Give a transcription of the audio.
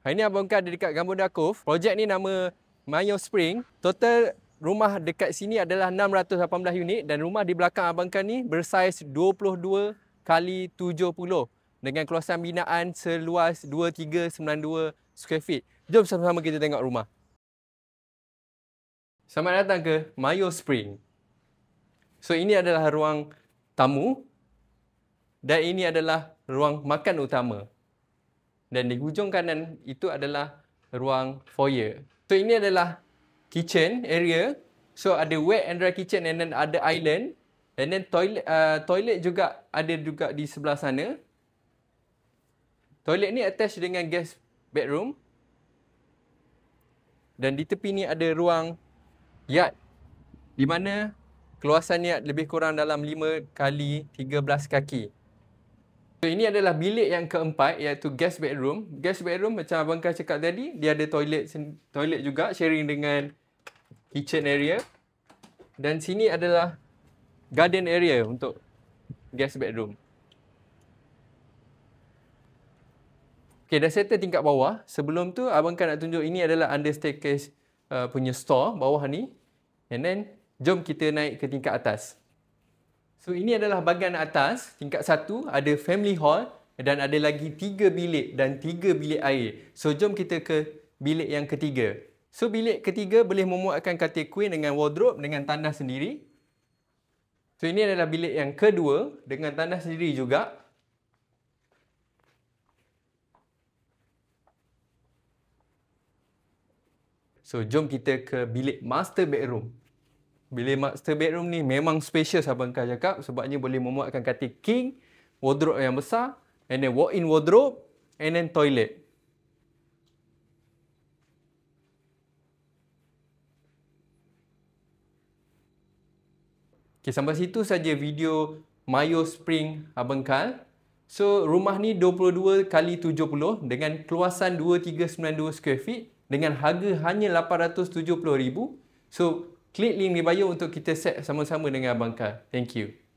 Hari ni Abang Kal ada dekat Gambir Cove. Projek ni nama Mayo Spring. Total rumah dekat sini adalah 618 unit dan rumah di belakang Abang Kal ni bersaiz 22 kali 70 dengan kawasan binaan seluas 2392 square feet. Jom sama-sama kita tengok rumah. Selamat datang ke Mayo Spring. So ini adalah ruang tamu dan ini adalah ruang makan utama. Dan di hujung kanan itu adalah ruang foyer. So ini adalah kitchen area. So ada wet and dry kitchen and then ada island. And then toilet juga ada juga di sebelah sana. Toilet ni attached dengan guest bedroom. Dan di tepi ni ada ruang yard di mana keluasan yard lebih kurang dalam 5 kali 13 kaki. So, ini adalah bilik yang keempat iaitu guest bedroom. Guest bedroom macam Abang Kal cakap tadi, dia ada toilet juga sharing dengan kitchen area. Dan sini adalah garden area untuk guest bedroom. Okay, dah settle tingkat bawah. Sebelum tu Abang Kal nak tunjuk ini adalah under staircase punya store bawah ni. And then jom kita naik ke tingkat atas. So ini adalah bahagian atas, tingkat 1 ada family hall dan ada lagi 3 bilik dan 3 bilik air. So jom kita ke bilik yang ketiga. So bilik ketiga boleh memuatkan katil queen dengan wardrobe dengan tandas sendiri. So ini adalah bilik yang kedua dengan tandas sendiri juga. So jom kita ke bilik master bedroom. Bilik master bedroom ni memang spacious Abang Kal cakap sebabnya boleh memuatkan katil king, wardrobe yang besar, and then walk-in wardrobe, and then toilet. Okay, sampai situ saja video Mayo Spring Abang Kal. So rumah ni 22 kali 70 dengan keluasan 2392 square feet dengan harga hanya 870,000. So klik link di bio untuk kita set sama-sama dengan Abang Kal. Thank you.